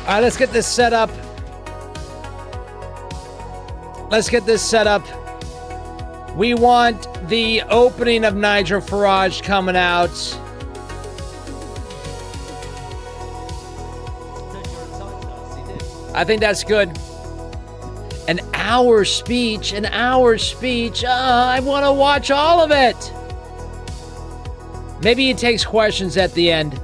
All right, let's get this set up. We want the opening of Nigel Farage coming out. I think that's good. An hour speech. I want to watch all of it. Maybe he takes questions at the end.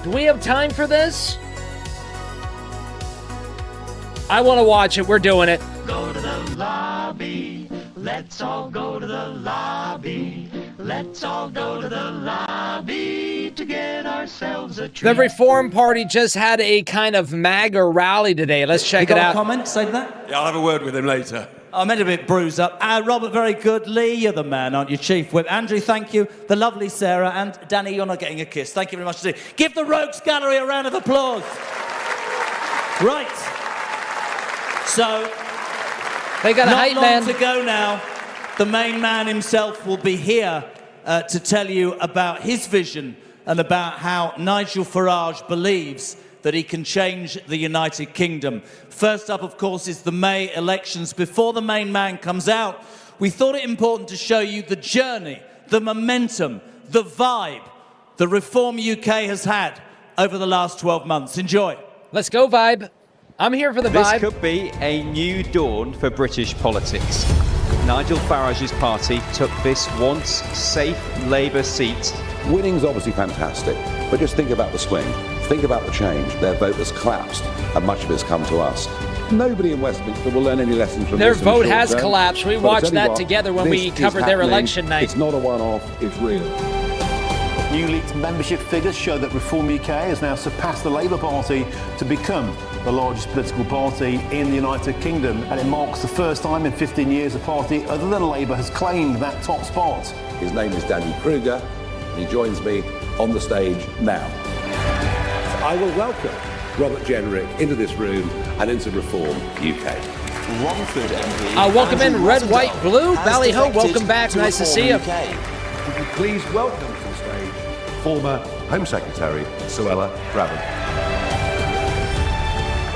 Do we have time for this? I want to watch it. We're doing it. Go to the lobby. Let's all go to the lobby. Let's all go to the lobby to get ourselves a treat. The Reform Party just had a kind of MAGA rally today. Let's check it out. A comment? Say that? Yeah, I'll have a word with him later. I'm a bit bruised up. Robert, very good. Lee, you're the man, aren't you, Chief Whip? Andrew, thank you. The lovely Sarah. And Danny, you're not getting a kiss. Thank you very much indeed. Give the Rogues Gallery a round of applause. Right. So, they got a hype man. Not long to go now. The main man himself will be here to tell you about his vision and about how Nigel Farage believes that he can change the United Kingdom. First up, of course, is the May elections. Before the main man comes out, we thought it important to show you the journey, the momentum, the vibe the Reform UK has had over the last 12 months. Enjoy. Let's go, vibe. I'm here for the vibe. This could be a new dawn for British politics. Nigel Farage's party took this once safe Labour seat. Winning's obviously fantastic, but just think about the swing. Think about the change. Their vote has collapsed, and much of it's come to us. Nobody in Westminster will learn any lessons from their this. Their vote has collapsed. We watched that together when we covered their election night. It's not a one-off, it's real. New leaked membership figures show that Reform UK has now surpassed the Labour Party to become the largest political party in the United Kingdom, and it marks the first time in 15 years a party other than Labour has claimed that top spot. His name is Danny Kruger, and he joins me on the stage now. I will welcome Robert Jenrick into this room and into Reform UK. Welcome in, red, white, blue. Ballyhoo, welcome back. Nice to see you. Would you please welcome to the stage former Home Secretary Suella Braverman.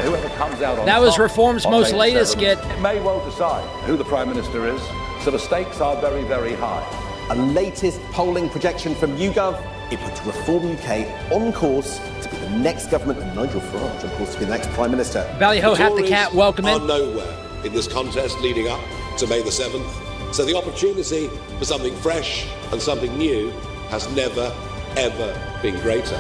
Whoever comes out on that was Reform's most latest skit. May well decide who the Prime Minister is, so the stakes are very, very high. A latest polling projection from YouGov, it puts Reform UK on course to be the next government and Nigel Farage, of course, to be the next Prime Minister. Ballyhoo, Hat the Cat, welcome in. Are nowhere in this contest leading up to May the 7th. So the opportunity for something fresh and something new has never, ever been greater.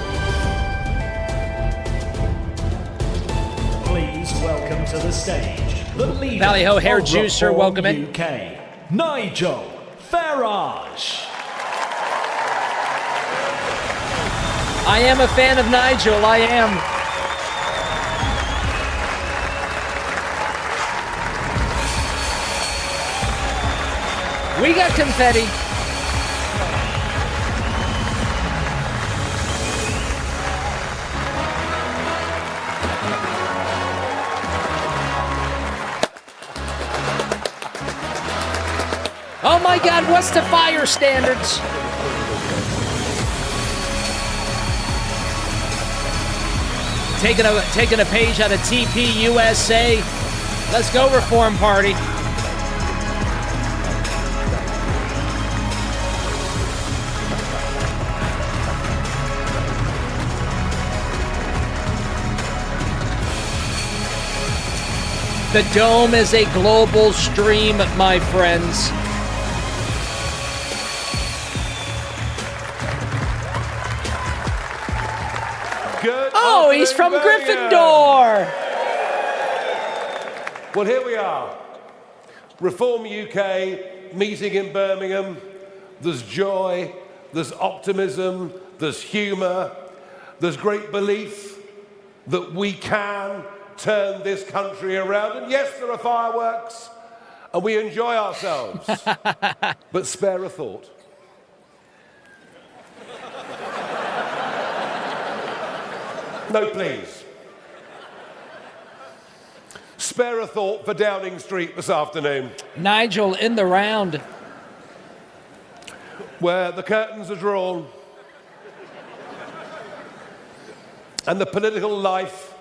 Please welcome to the stage the leader Ballyhoo hair of juicer, Reform welcome in. UK, Nigel Farage. I am a fan of Nigel, I am. We got confetti. Oh my God, what's the fire standards? Taking a page out of TP USA. Let's go, Reform Party. The Dome is a global stream, my friends. Good. Oh, he's from Gryffindor. Well, here we are. Reform UK, meeting in Birmingham. There's joy, there's optimism, there's humour, there's great belief that we can turn this country around. And yes, there are fireworks, and we enjoy ourselves. But spare a thought. No, please. Spare a thought for Downing Street this afternoon. Nigel in the round. where the curtains are drawn and the political life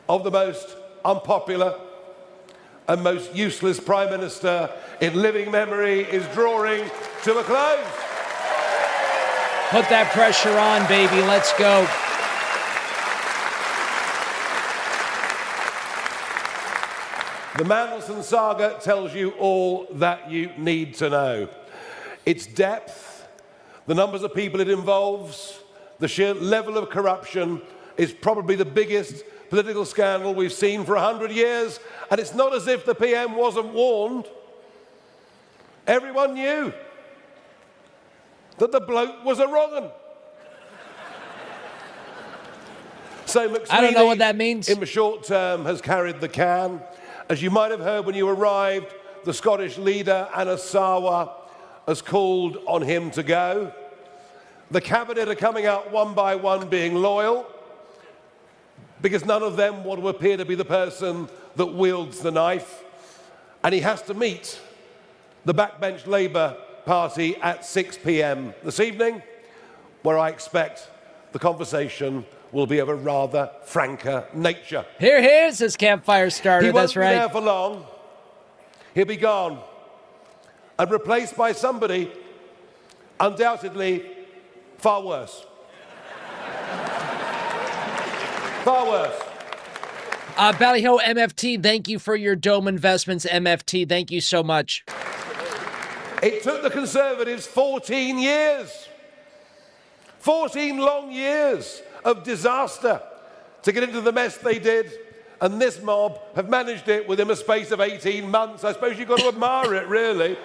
of the most unpopular and most useless Prime Minister in living memory is drawing to a close. Put that pressure on, baby. Let's go. The Mandelson saga tells you all that you need to know. Its depth, the numbers of people it involves, the sheer level of corruption is probably the biggest political scandal we've seen for 100 years. And it's not as if the PM wasn't warned. Everyone knew that the bloke was a wrong 'un. So McSweeney, I don't know what that means. in the short term, has carried the can. As you might have heard when you arrived, the Scottish leader, Anna Sarwar, has called on him to go. The cabinet are coming out one by one being loyal, because none of them want to appear to be the person that wields the knife. And he has to meet the backbench Labour Party at 6 p.m. this evening, where I expect the conversation will be of a rather franker nature. Here, here's his campfire starter. He won't That's right. be there for long. He'll be gone and replaced by somebody undoubtedly far worse. Far worse. Ballyho MFT, thank you for your dome investments, MFT. Thank you so much. It took the Conservatives 14 years, 14 long years of disaster to get into the mess they did, and this mob have managed it within a space of 18 months. I suppose you've got to admire it, really.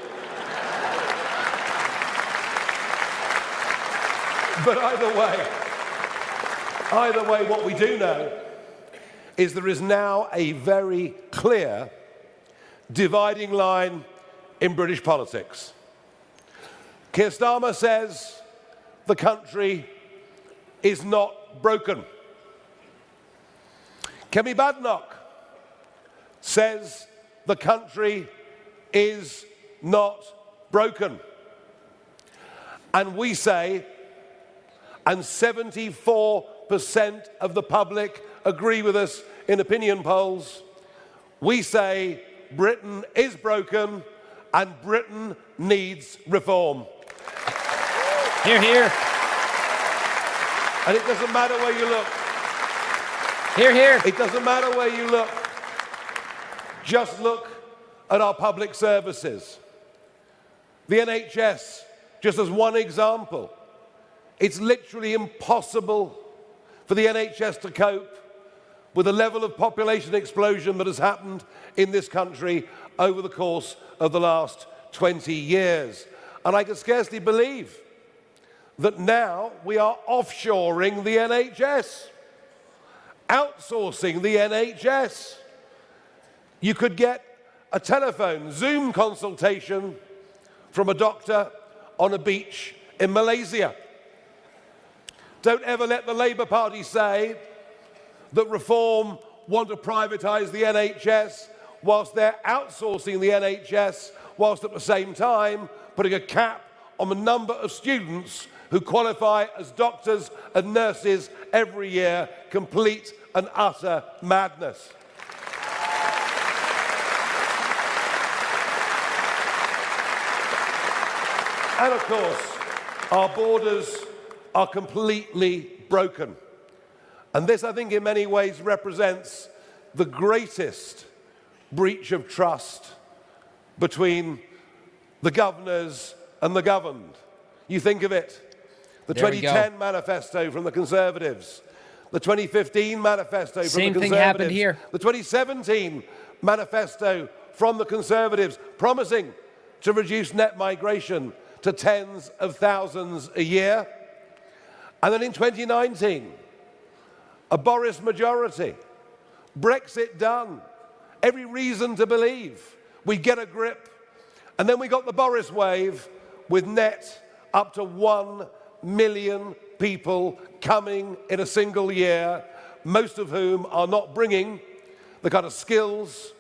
But either way, what we do know is there is now a very clear dividing line in British politics. Keir Starmer says the country is not broken. Kemi Badenoch says the country is not broken. And we say, and 74% of the public agree with us in opinion polls, we say Britain is broken and Britain needs reform. Hear, hear. And it doesn't matter where you look. Hear, hear. It doesn't matter where you look. Just look at our public services. The NHS, just as one example. It's literally impossible for the NHS to cope with the level of population explosion that has happened in this country over the course of the last 20 years. And I can scarcely believe that now we are offshoring the NHS, outsourcing the NHS. You could get a telephone Zoom consultation from a doctor on a beach in Malaysia. Don't ever let the Labour Party say that Reform want to privatise the NHS whilst they're outsourcing the NHS, whilst at the same time putting a cap on the number of students who qualify as doctors and nurses every year. Complete and utter madness. And of course, our borders are completely broken. And this, I think, in many ways represents the greatest breach of trust between the governors and the governed. You think of it. The 2010 manifesto from the Conservatives. The 2015 manifesto from the Conservatives. Same thing happened here. The 2017 manifesto from the Conservatives, promising to reduce net migration to tens of thousands a year. And then in 2019, a Boris majority, Brexit done, every reason to believe we get a grip. And then we got the Boris wave with net up to 1 million people coming in a single year, most of whom are not bringing the kind of skills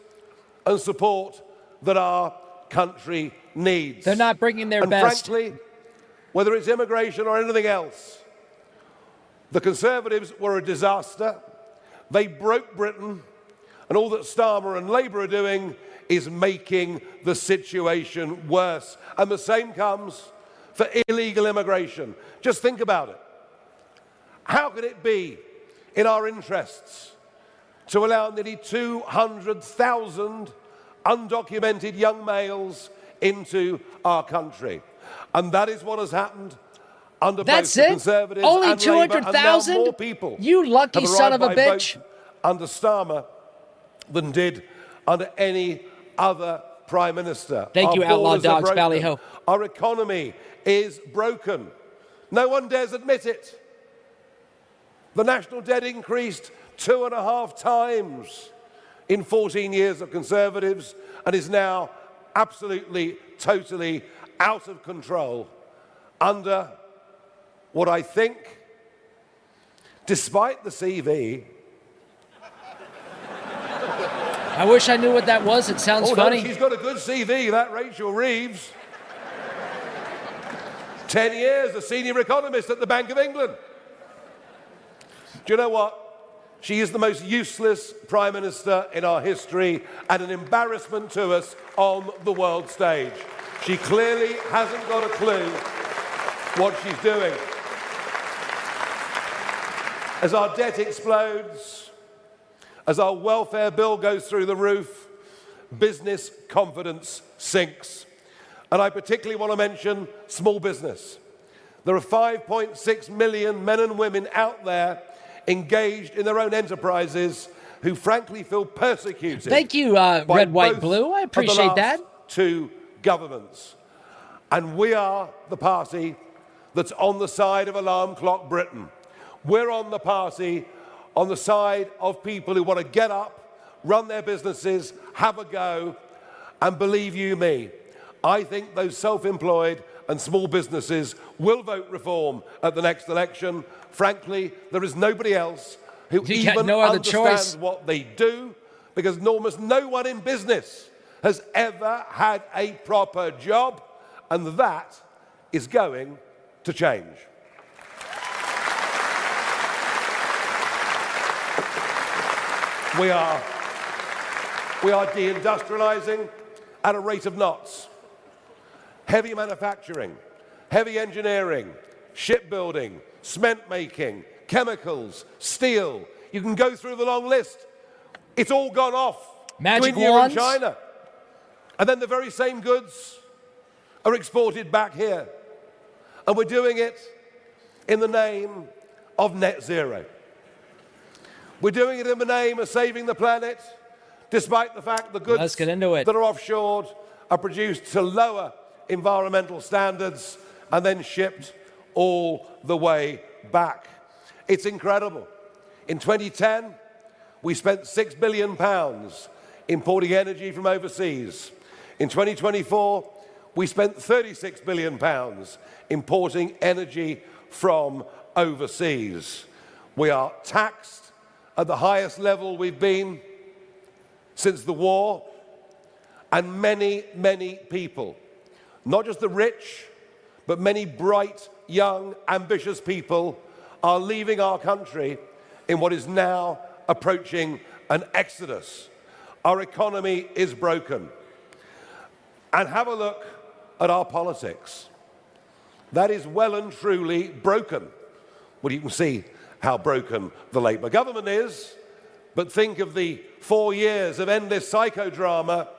and support that our country needs. They're not bringing their and best. Frankly, whether it's immigration or anything else, the Conservatives were a disaster. They broke Britain, and all that Starmer and Labour are doing is making the situation worse. And the same comes for illegal immigration. Just think about it. How could it be in our interests to allow nearly 200,000 undocumented young males into our country? And that is what has happened under both the Conservatives Only and Labour, and now 200,000? more people You lucky have son of a arrived by bitch. boat under Starmer than did under any other Prime Minister. Thank you, Our Outlaw borders are Dogs, broken. Ballyhoo. Our economy is broken. No one dares admit it. The national debt increased 2.5 times in 14 years of Conservatives and is now absolutely, totally out of control under what I think, despite the CV... I wish I knew what that was. It sounds funny. No, she's got a good CV, that Rachel Reeves. 10 years, a senior economist at the Bank of England. Do you know what? She is the most useless Prime Minister in our history and an embarrassment to us on the world stage. She clearly hasn't got a clue what she's doing. As our debt explodes, as our welfare bill goes through the roof, business confidence sinks. And I particularly want to mention small business. There are 5.6 million men and women out there engaged in their own enterprises who frankly feel persecuted. Thank you, by Red, White, both Blue. I of the appreciate last that. two governments. And we are the party that's on the side of alarm clock Britain. We're on the party on the side of people who want to get up, run their businesses, have a go, and believe you me, I think those self-employed and small businesses will vote reform at the next election. Frankly, there is nobody else who even no other understands choice. what they do, because almost no one in business has ever had a proper job, and that is going to change. We are deindustrializing at a rate of knots. Heavy manufacturing, heavy engineering, shipbuilding, cement making, chemicals, steel. You can go through the long list. It's all gone off Magic to India wands. and China. And then the very same goods are exported back here. And we're doing it in the name of net zero. We're doing it in the name of saving the planet, despite the fact the goods Let's get into it. that are offshored are produced to lower environmental standards and then shipped all the way back. It's incredible. In 2010, we spent £6 billion importing energy from overseas. In 2024, we spent £36 billion importing energy from overseas. We are taxed at the highest level we've been since the war, and many, many people, not just the rich, but many bright, young, ambitious people are leaving our country in what is now approaching an exodus. Our economy is broken. And have a look at our politics. That is well and truly broken. Well, you can see how broken the Labour government is, but think of the 4 years of endless psychodrama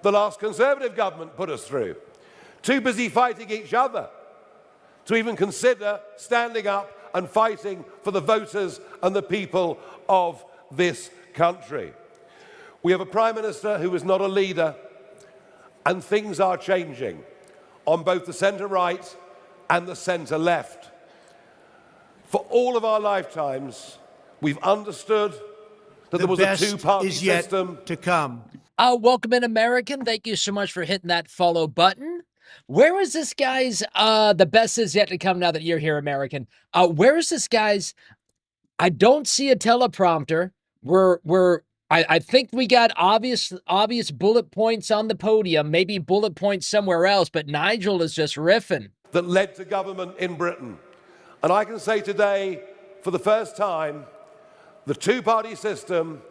the last Conservative government put us through. Too busy fighting each other to even consider standing up and fighting for the voters and the people of this country. We have a Prime Minister who is not a leader, and things are changing on both the centre-right and the centre-left. For all of our lifetimes, we've understood that there was a two-party system. To come. Welcome in, American. Thank you so much for hitting that follow button. Where is this guy's, the best is yet to come now that you're here, American. Where is this guy's, I don't see a teleprompter. We're I think we got obvious bullet points on the podium, maybe bullet points somewhere else, but Nigel is just riffing. That led to government in Britain. And I can say today, for the first time, the two-party system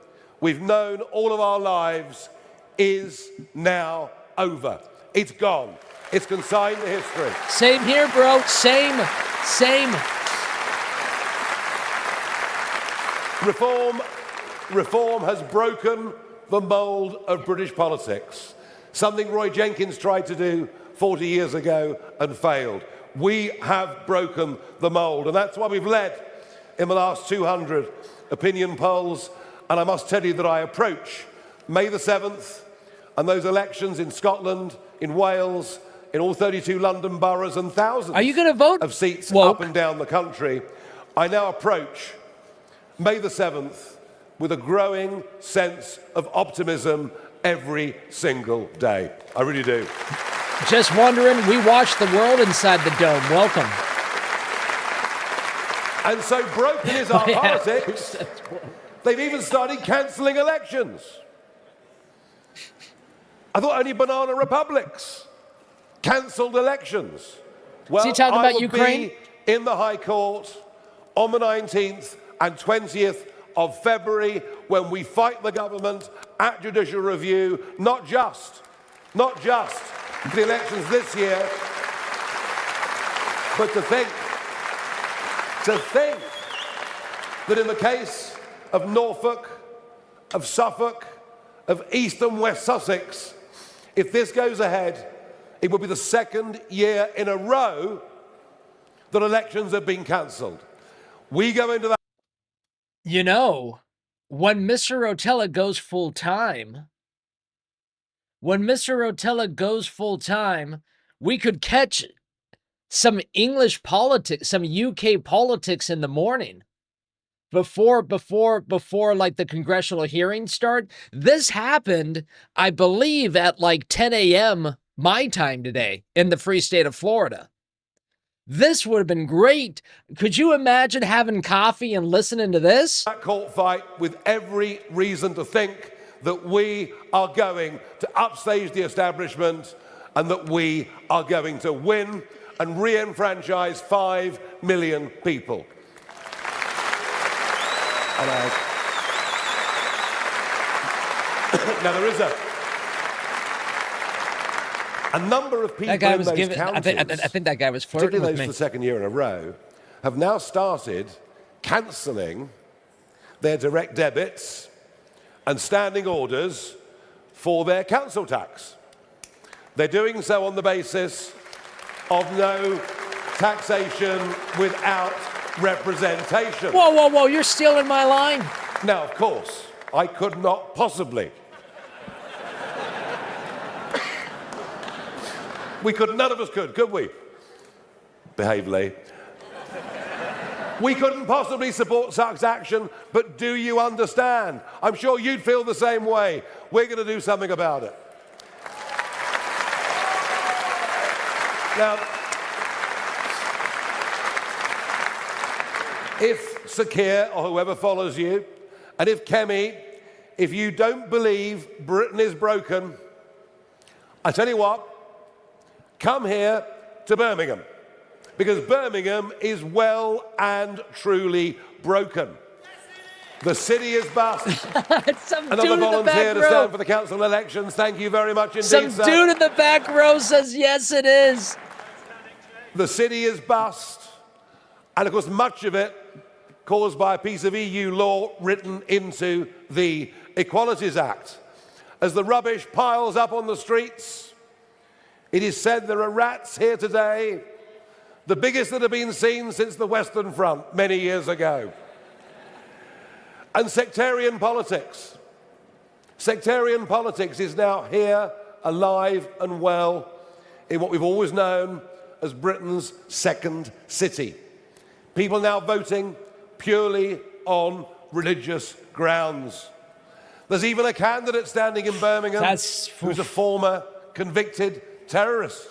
we've known all of our lives is now over. It's gone. It's consigned to history. Same here, bro. Same. Reform has broken the mould of British politics, something Roy Jenkins tried to do 40 years ago and failed. We have broken the mould, and that's why we've led in the last 200 opinion polls. And I must tell you that I approach May the 7th and those elections in Scotland, in Wales, in all 32 London boroughs and thousands Are you going to vote? of seats Woke. up and down the country. I now approach May the 7th with a growing sense of optimism every single day. I really do. Just wondering, we watch the world inside the dome. Welcome. And so broken is our politics, they've even started cancelling elections. I thought only banana republics cancelled elections. Well, Is he talking about I will Ukraine? be in the High Court on the 19th and 20th of February when we fight the government at judicial review, not just for the elections this year, but to think that in the case of Norfolk, of Suffolk, of East and West Sussex, if this goes ahead, it will be the second year in a row that elections have been cancelled. We go into that. You know, when Mr. Rotella goes full time, we could catch some English politics, some UK politics in the morning before like the congressional hearings start. This happened, I believe, at like 10 a.m. my time today in the free state of Florida. This would have been great. Could you imagine having coffee and listening to this? That court fight with every reason to think that we are going to upstage the establishment and that we are going to win and re-enfranchise 5 million people. And now there is a number of people That guy in was those giving. I counties, think that guy was flirting particularly with those me. for the second year in a row, have now started cancelling their direct debits and standing orders for their council tax. They're doing so on the basis of no taxation without representation. Whoa, you're stealing my line. Now, of course, I could not possibly. None of us could we? Behave, Lee. We couldn't possibly support such action, but do you understand? I'm sure you'd feel the same way. We're going to do something about it. Now, if Sir Keir or whoever follows you, and if Kemi, if you don't believe Britain is broken, I tell you what, come here to Birmingham, because Birmingham is well and truly broken. The city is bust. Another volunteer to stand for the council elections. Thank you very much indeed, Some sir. dude in the back row says, yes, it is. The city is bust, and of course much of it caused by a piece of EU law written into the Equalities Act. As the rubbish piles up on the streets, it is said there are rats here today, the biggest that have been seen since the Western Front many years ago. And sectarian politics is now here, alive and well, in what we've always known as Britain's second city. People now voting purely on religious grounds. There's even a candidate standing in Birmingham who's a former convicted terrorist.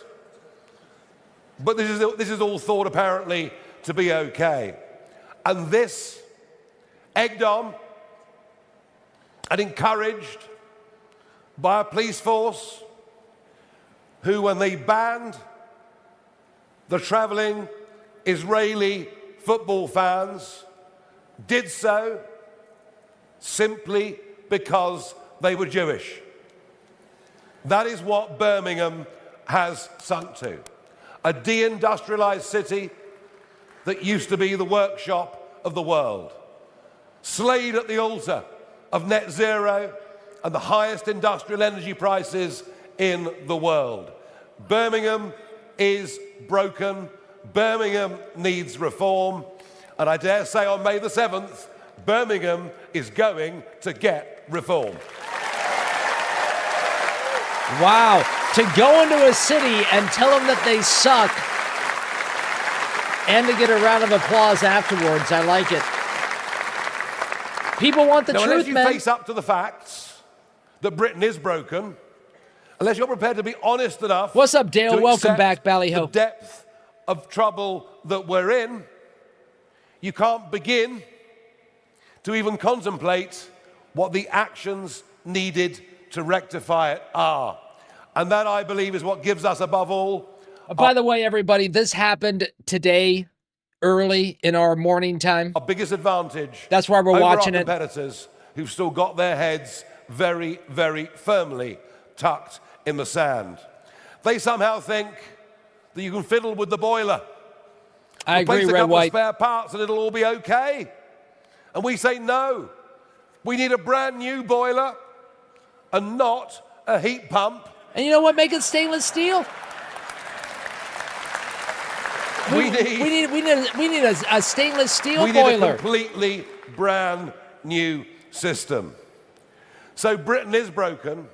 But this is all thought apparently to be okay. And this, egged on and encouraged by a police force who, when they banned the travelling Israeli football fans, did so simply because they were Jewish. That is what Birmingham has sunk to. A deindustrialised city that used to be the workshop of the world, slayed at the altar of net zero and the highest industrial energy prices in the world. Birmingham is broken. Birmingham needs reform. And I dare say on May the 7th, Birmingham is going to get reform. Wow. To go into a city and tell them that they suck and to get a round of applause afterwards. I like it. People want the now, truth, unless you man. face up to the facts that Britain is broken, unless you're prepared to be honest enough. What's up, Dale? to Welcome accept back, Ballyhoo. the depth of trouble that we're in, you can't begin to even contemplate what the actions needed to rectify it are. And that, I believe, is what gives us, above all... By the way, everybody, this happened today, early in our morning time. Our biggest advantage. That's why we're over watching our it. competitors who've still got their heads very, very firmly tucked in the sand. They somehow think that you can fiddle with the boiler. I agree, Replace a Red couple White. of spare parts and it'll all be okay. And we say no. We need a brand new boiler and not a heat pump. And you know what? Make it stainless steel. We need a stainless steel we boiler. need a completely brand new system. So Britain is broken.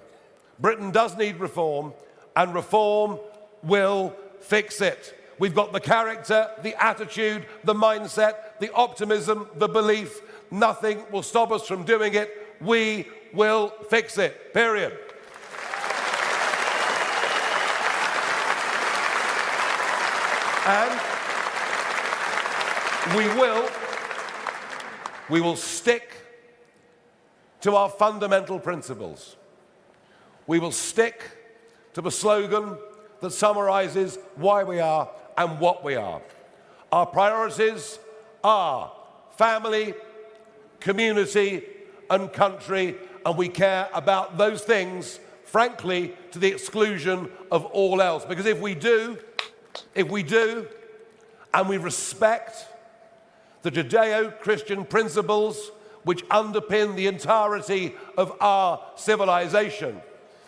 Britain does need reform, and reform will fix it. We've got the character, the attitude, the mindset, the optimism, the belief. Nothing will stop us from doing it. We will fix it, period. And we will stick to our fundamental principles. We will stick to the slogan that summarizes why we are and what we are. Our priorities are family, community, and country, and we care about those things, frankly, to the exclusion of all else. Because if we do, and we respect the Judeo-Christian principles which underpin the entirety of our civilization,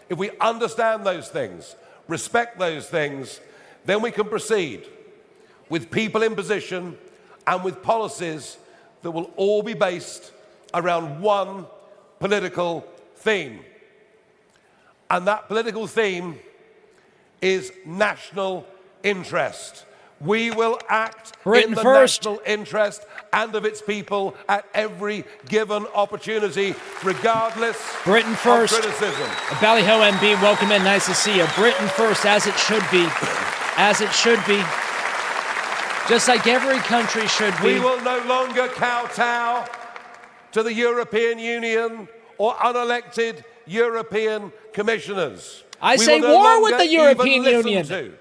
if we understand those things, respect those things, then we can proceed with people in position and with policies that will all be based around one political theme. And that political theme is national interest. We will act Britain in the first. national interest and of its people at every given opportunity, regardless Britain first. of criticism. Ballyhoo MB, welcome in. Nice to see you. Britain first, as it should be. As it should be. Just like every country should be. We will no longer kowtow to the European Union or unelected European commissioners. I We say will no war with longer the European even listen Union. to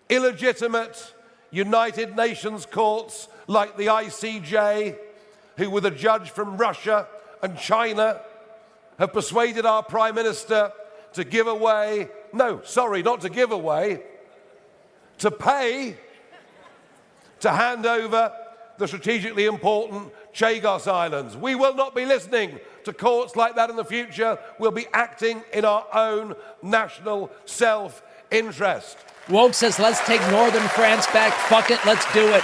illegitimate United Nations courts like the ICJ, who, with a judge from Russia and China, have persuaded our Prime Minister to give away, no, sorry, not to give away, to pay to hand over the strategically important Chagos Islands. We will not be listening to courts like that in the future. We'll be acting in our own national self-interest. Woke says, let's take northern France back. Fuck it, let's do it.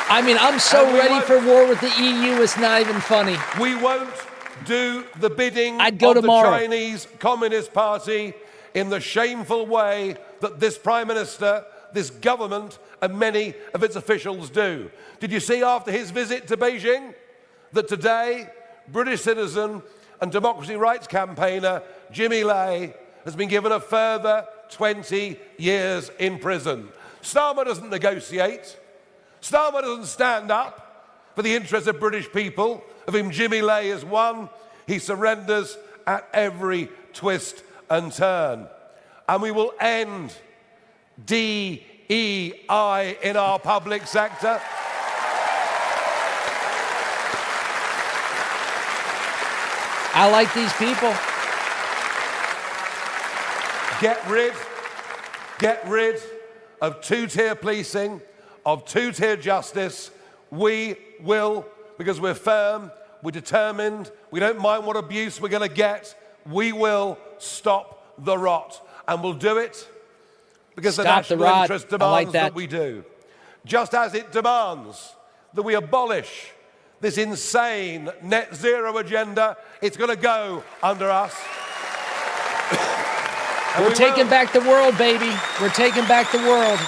I mean, I'm so And ready for war with the EU, it's not even funny. We won't do the bidding I'd go of tomorrow. the Chinese Communist Party in the shameful way that this Prime Minister, this government, and many of its officials do. Did you see after his visit to Beijing that today British citizen and democracy rights campaigner Jimmy Lai has been given a further 20 years in prison? Starmer doesn't negotiate. Starmer doesn't stand up for the interests of British people of whom Jimmy Lai is one. He surrenders at every twist and turn. And we will end DEI in our public sector. I like these people. Get rid of two-tier policing, of two-tier justice. We will, because we're firm, we're determined, we don't mind what abuse we're going to get. We will stop the rot. And we'll do it because the national interest demands that we do. Just as it demands that we abolish this insane net zero agenda, it's going to go under us. We're taking back the world, baby. We're taking back the world.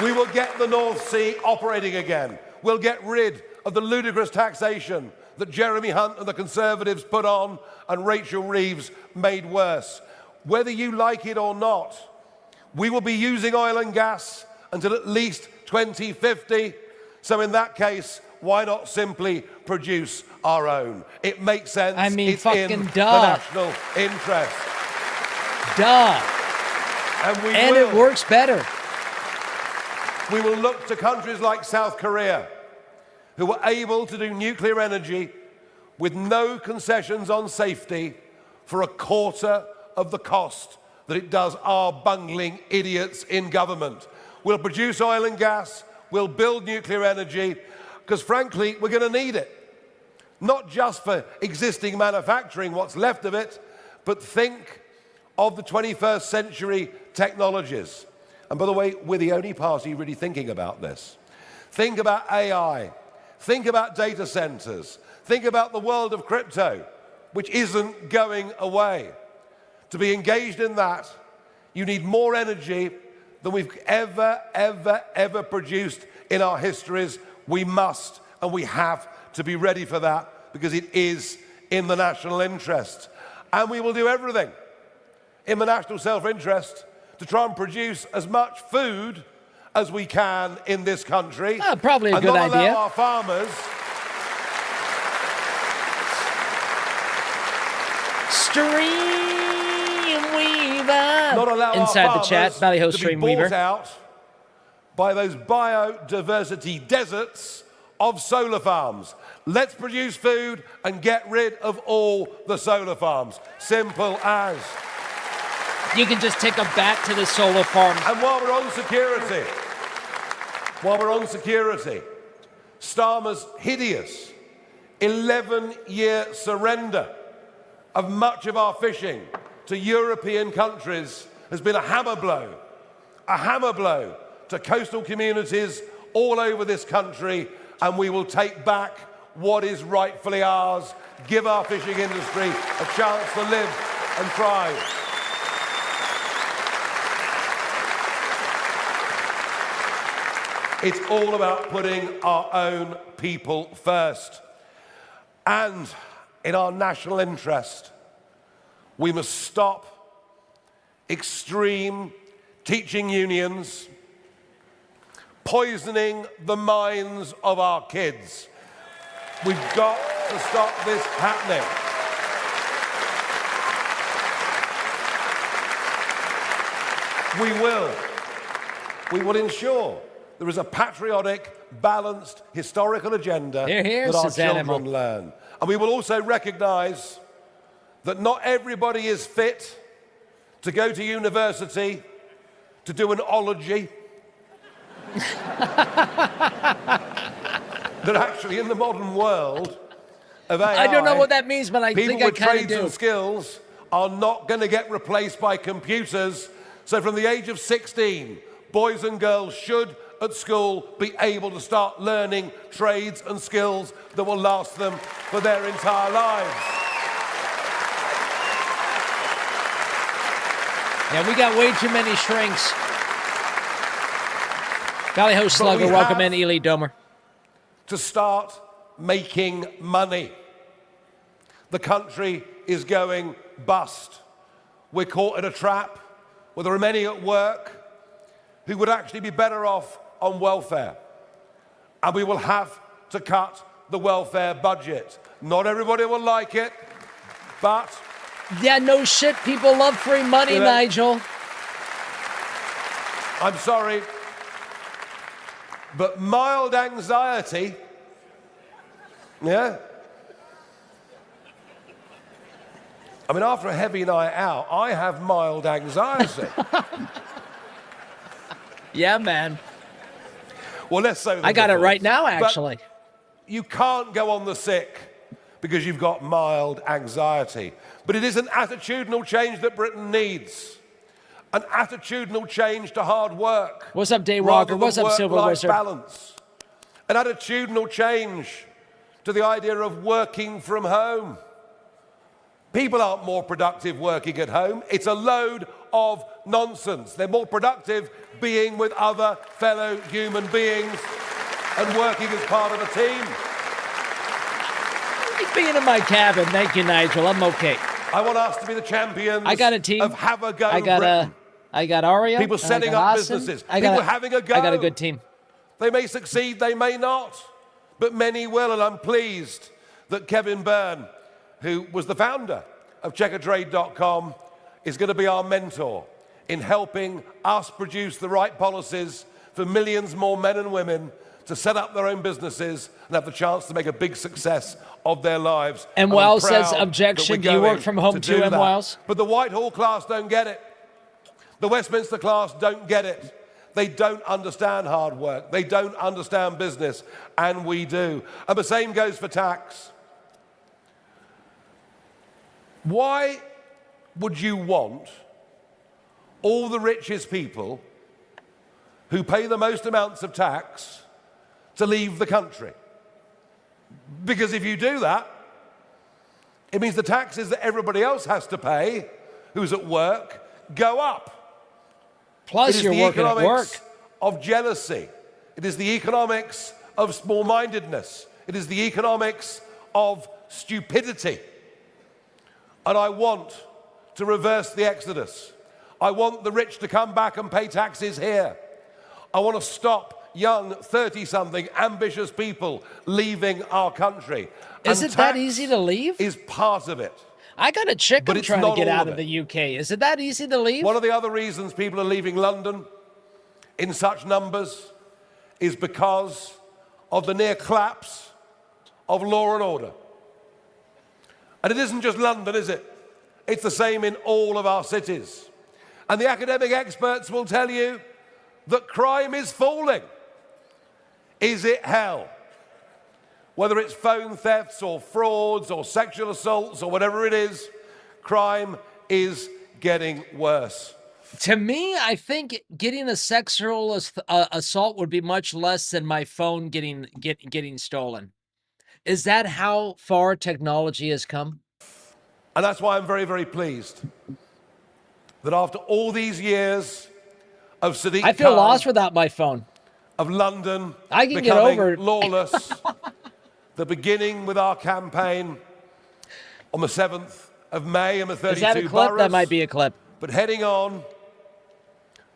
We will get the North Sea operating again. We'll get rid of the ludicrous taxation that Jeremy Hunt and the Conservatives put on and Rachel Reeves made worse. Whether you like it or not, we will be using oil and gas until at least 2050. So in that case, why not simply produce our own? It makes sense. I mean, it's fucking in duh. the national interest. Duh. And it works better. We will look to countries like South Korea, who were able to do nuclear energy with no concessions on safety for a quarter of the cost that it does our bungling idiots in government. We'll produce oil and gas, we'll build nuclear energy, because frankly, we're going to need it. Not just for existing manufacturing, what's left of it, but think of the 21st century technologies. And by the way, we're the only party really thinking about this. Think about AI. Think about data centers. Think about the world of crypto, which isn't going away. To be engaged in that, you need more energy than we've ever produced in our histories. We must and we have to be ready for that because it is in the national interest. And we will do everything in the national self-interest to try and produce as much food as we can in this country. Probably a good idea. And not allow our farmers not allow inside our the chat, farmers Ballyhoo to Stream be bought Weaver. out by those biodiversity deserts of solar farms. Let's produce food and get rid of all the solar farms. Simple as. You can just take a bat to the solar farm. And while we're on security, Starmer's hideous 11-year surrender of much of our fishing to European countries has been a hammer blow to coastal communities all over this country, and we will take back what is rightfully ours, give our fishing industry a chance to live and thrive. It's all about putting our own people first. And in our national interest, we must stop extreme teaching unions poisoning the minds of our kids. We've got to stop this happening. We will ensure there is a patriotic, balanced, historical agenda that our children learn. And we will also recognise that not everybody is fit to go to university to do an ology. That actually in the modern world of AI, I don't know what that means, but I think I kind of do. People with trades and skills are not going to get replaced by computers. So from the age of 16, boys and girls should at school be able to start learning trades and skills that will last them for their entire lives. Yeah, we got way too many shrinks. Ballyhoo Slugger, welcome in, Ely Domer. To start making money. The country is going bust. We're caught in a trap where there are many at work who would actually be better off on welfare. and we will have to cut the welfare budget. Not everybody will like it, but... Yeah, no shit. People love free money, Nigel. I'm sorry, but mild anxiety, yeah? I mean, after a heavy night out, I have mild anxiety. Yeah, man. Well, let's say... I got it right now, actually. But you can't go on the sick because you've got mild anxiety. But it is an attitudinal change that Britain needs. An attitudinal change to hard work. What's up, Day Walker? What's up, Silver Wizard? Balance. An attitudinal change to the idea of working from home. People aren't more productive working at home. It's a load of nonsense. They're more productive being with other fellow human beings and working as part of a team. I like being in my cabin. Thank you, Nigel. I'm okay. I want us to be the champions I got a team. of have a go I got Aria. People setting up businesses. People having a go. I got a good team. They may succeed, they may not, but many will, and I'm pleased that Kevin Byrne, who was the founder of checkertrade.com, is going to be our mentor in helping us produce the right policies for millions more men and women to set up their own businesses and have the chance to make a big success of their lives. And Wiles says, objection, do you work from home too, M. Wiles? But the Whitehall class don't get it. The Westminster class don't get it. They don't understand hard work. They don't understand business, and we do. And the same goes for tax. Why would you want all the richest people who pay the most amounts of tax to leave the country? Because if you do that, it means the taxes that everybody else has to pay, who's at work, go up. Plus, you're working at work. It is the economics of jealousy. It is the economics of small-mindedness. It is the economics of stupidity. And I want to reverse the exodus. I want the rich to come back and pay taxes here. I want to stop young 30-something ambitious people leaving our country. Is it that easy to leave? Is part of it. I got a chick I'm trying to get out of the UK. Is it that easy to leave? One of the other reasons people are leaving London in such numbers is because of the near collapse of law and order. And it isn't just London, is it? It's the same in all of our cities. And the academic experts will tell you that crime is falling. Is it hell? Whether it's phone thefts or frauds or sexual assaults or whatever it is, crime is getting worse. To me, I think getting a sexual assault would be much less than my phone getting stolen. Is that how far technology has come? And that's why I'm very, very pleased that after all these years of Sadiq I feel Khan, lost without my phone. Of London I can becoming get over lawless, the beginning with our campaign on the 7th of May and the 32 Is that a clip? boroughs, That might be a clip. But heading on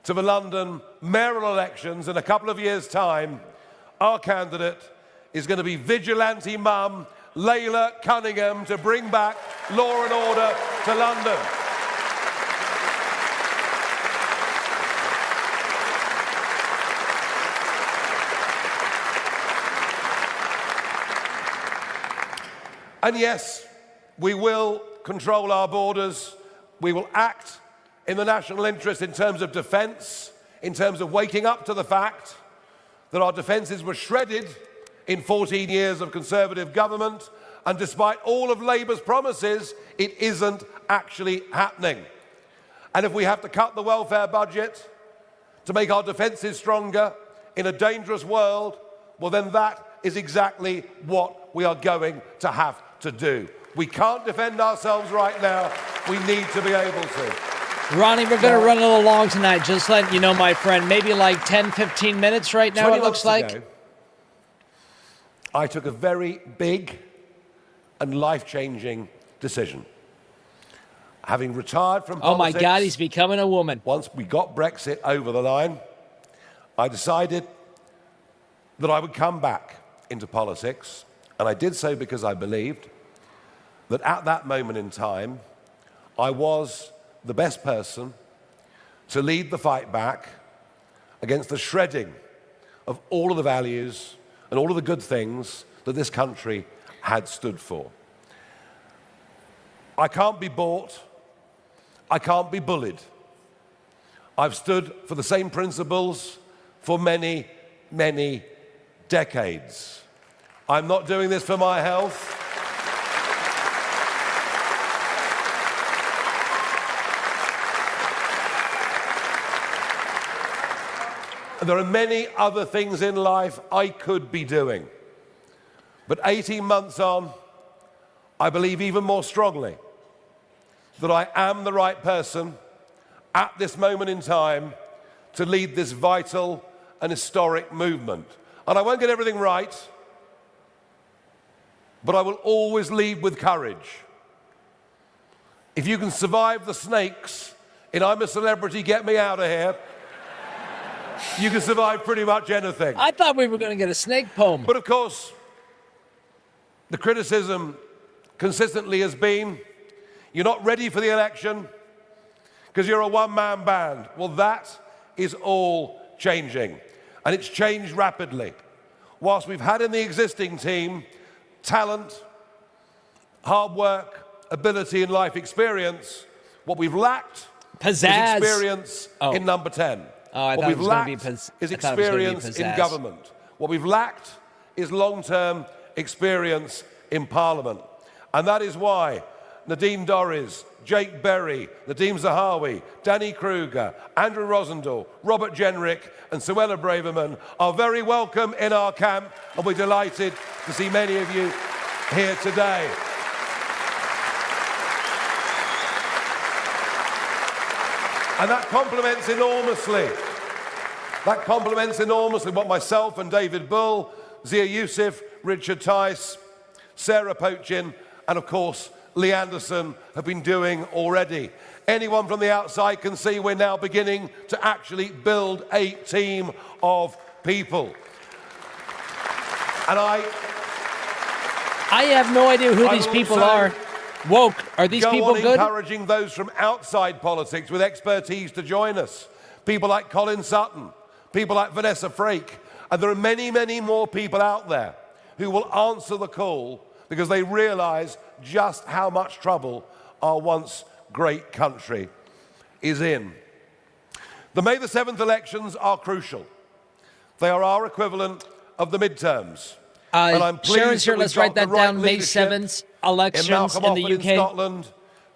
to the London mayoral elections in a couple of years' time, our candidate is going to be vigilante mum Layla Cunningham to bring back law and order to London. And yes, we will control our borders. We will act in the national interest in terms of defence, in terms of waking up to the fact that our defences were shredded in 14 years of Conservative government, and despite all of Labour's promises, it isn't actually happening. And if we have to cut the welfare budget to make our defences stronger in a dangerous world, well then that is exactly what we are going to have to do. We can't defend ourselves right now. We need to be able to. Ronnie, we're going to run a little long tonight, just letting you know, my friend. Maybe like 10, 15 minutes right now, it looks like. Ago, I took a very big and life-changing decision. Having retired from politics... Oh, my God, he's becoming a woman. Once we got Brexit over the line, I decided that I would come back into politics, and I did so because I believed that at that moment in time, I was the best person to lead the fight back against the shredding of all of the values and all of the good things that this country had stood for. I can't be bought. I can't be bullied. I've stood for the same principles for many, many decades. I'm not doing this for my health. There are many other things in life I could be doing. But 18 months on, I believe even more strongly that I am the right person at this moment in time to lead this vital and historic movement. And I won't get everything right, but I will always lead with courage. If you can survive the snakes in I'm a Celebrity, Get Me Out of Here, you can survive pretty much anything. I thought we were going to get a snake poem. But of course, the criticism consistently has been, you're not ready for the election because you're a one-man band. Well, that is all changing, and it's changed rapidly. Whilst we've had in the existing team talent, hard work, ability, and life experience, what we've lacked is experience in number 10. What we've lacked is experience in government. What we've lacked is long-term experience in Parliament. And that is why Nadine Dorries, Jake Berry, Nadeem Zahawi, Danny Kruger, Andrew Rosendahl, Robert Jenrick and Suella Braverman are very welcome in our camp, and we're delighted to see many of you here today. And that complements enormously. That complements enormously what myself and David Bull, Zia Youssef, Richard Tice, Sarah Pochin, and of course, Lee Anderson have been doing already. Anyone from the outside can see we're now beginning to actually build a team of people. And I have no idea who these people are. Woke, are these people good? Encouraging those from outside politics with expertise to join us. People like Colin Sutton, people like Vanessa Frake, and there are many, many more people out there who will answer the call because they realise just how much trouble our once great country is in. The May the 7th elections are crucial. They are our equivalent of the midterms. And I'm pleased Sharon's here, let's write that down. May leadership 7th elections in the UK. In Scotland,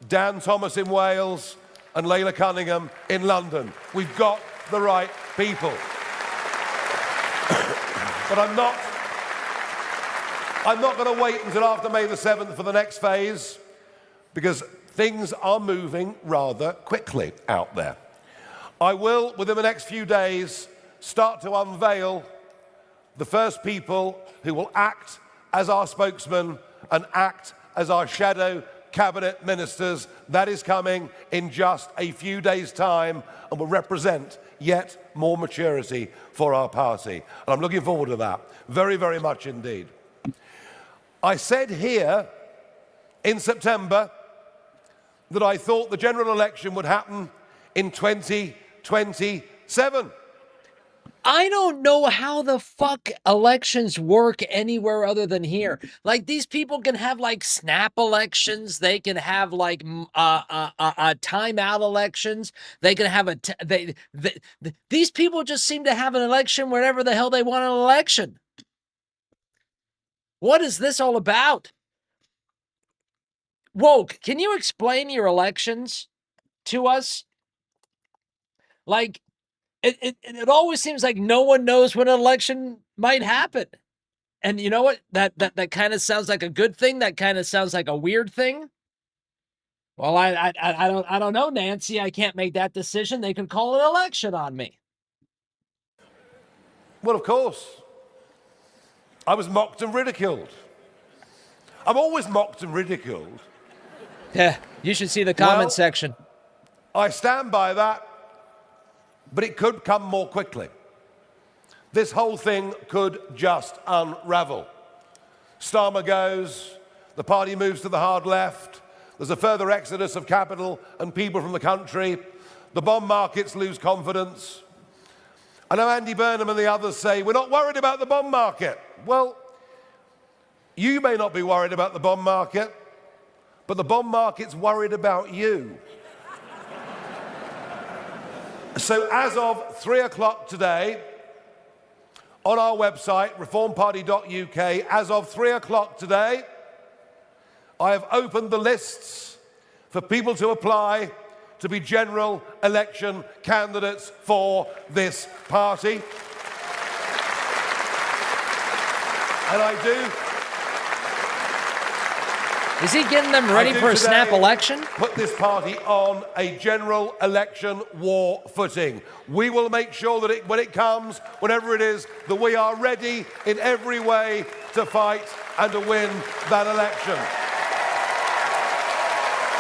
Dan Thomas in Wales, and Layla Cunningham in London. We've got the right people. But I'm not going to wait until after May the 7th for the next phase, because things are moving rather quickly out there. I will, within the next few days, start to unveil the first people who will act as our spokesman and act as our shadow cabinet ministers. That is coming in just a few days' time and will represent yet more maturity for our party. And I'm looking forward to that, very, very much indeed. I said here in September that I thought the general election would happen in 2027. I don't know how the fuck elections work anywhere other than here. Like, these people can have like snap elections. They can have like timeout elections. They can have these people just seem to have an election whenever the hell they want an election. What is this all about? Woke, can you explain your elections to us? Like, it always seems like no one knows when an election might happen. And you know what? That kind of sounds like a good thing. That kind of sounds like a weird thing. Well, I don't know, Nancy. I can't make that decision. They can call an election on me. Well, of course. I was mocked and ridiculed. I'm always mocked and ridiculed. Yeah, you should see the comment section. I stand by that, but it could come more quickly. this whole thing could just unravel. Starmer goes, the party moves to the hard left, there's a further exodus of capital and people from the country, the bond markets lose confidence. I know Andy Burnham and the others say, we're not worried about the bond market. Well, you may not be worried about the bond market, but the bond market's worried about you. So as of 3 o'clock today, on our website, reformparty.uk, as of 3 o'clock today, I have opened the lists for people to apply to be general election candidates for this party. And I do. Is he getting them ready for a snap election? Put this party on a general election war footing. We will make sure that when it comes, whenever it is, that we are ready in every way to fight and to win that election.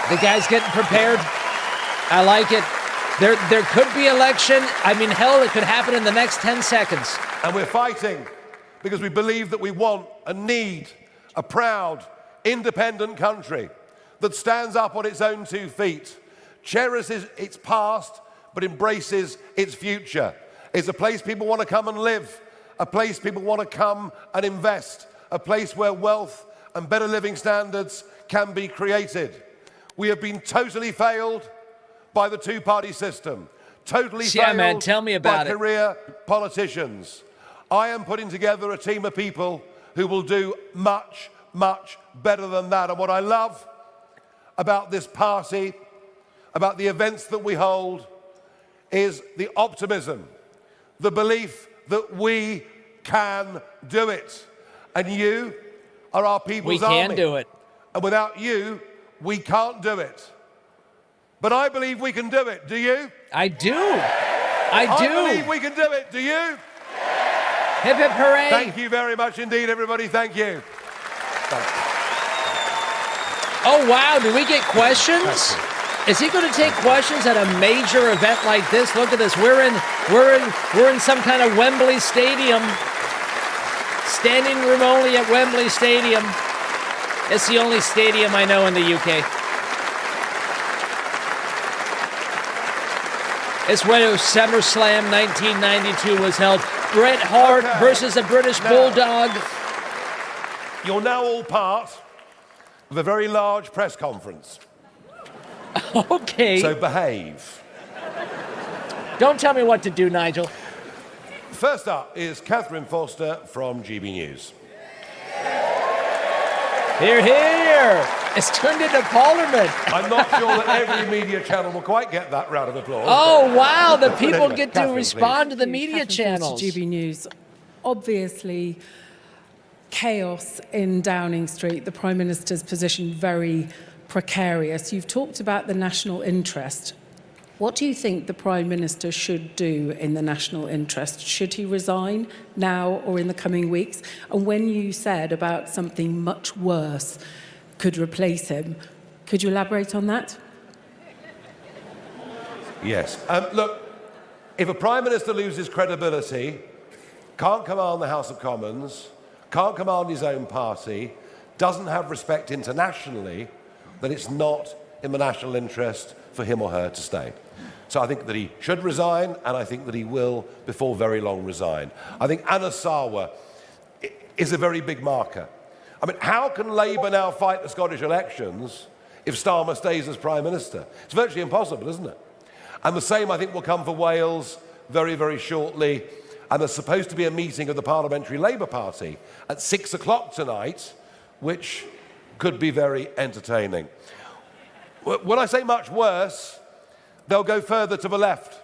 The guy's getting prepared. I like it. There could be election. I mean, hell, it could happen in the next 10 seconds. And we're fighting because we believe that we want and need a proud, independent country that stands up on its own 2 feet, cherishes its past, but embraces its future. It's a place people want to come and live, a place people want to come and invest, a place where wealth and better living standards can be created. We have been totally failed by the two-party system, totally failed man, tell me about by career politicians. I am putting together a team of people who will do much, much better than that. And what I love about this party, about the events that we hold, is the optimism, the belief that we can do it. And you are our people's army. We can do it. And without you, we can't do it. But I believe we can do it. Do you? I do. I do. I believe we can do it. Do you? Hip hip hooray. Thank you very much indeed, everybody. Thank you. Oh, wow. Do we get questions? Is he going to take questions at a major event like this? Look at this. We're in some kind of Wembley Stadium. Standing room only at Wembley Stadium. It's the only stadium I know in the UK. It's where SummerSlam 1992 was held. Bret Hart versus a British Bulldog. You're now all part of a very large press conference. Okay. So behave. Don't tell me what to do, Nigel. First up is Catherine Foster from GB News. Hear, hear. It's turned into Parliament. I'm not sure that every media channel will quite get that round of applause. Oh, wow. The people get to Catherine, respond please. to the media channels. GB News. Obviously, chaos in Downing Street, the Prime Minister's position very precarious. You've talked about the national interest. What do you think the Prime Minister should do in the national interest? Should he resign now or in the coming weeks? And when you said about something much worse could replace him, could you elaborate on that? Yes. Look, if a Prime Minister loses credibility, can't command the House of Commons, can't command his own party, doesn't have respect internationally, then it's not in the national interest for him or her to stay. So I think that he should resign, and I think that he will, before very long, resign. I think Anna Sarwar is a very big marker. I mean, how can Labour now fight the Scottish elections if Starmer stays as Prime Minister? It's virtually impossible, isn't it? And the same, I think, will come for Wales very, very shortly. And there's supposed to be a meeting of the Parliamentary Labour Party at 6 o'clock tonight, which could be very entertaining. When I say much worse, they'll go further to the left.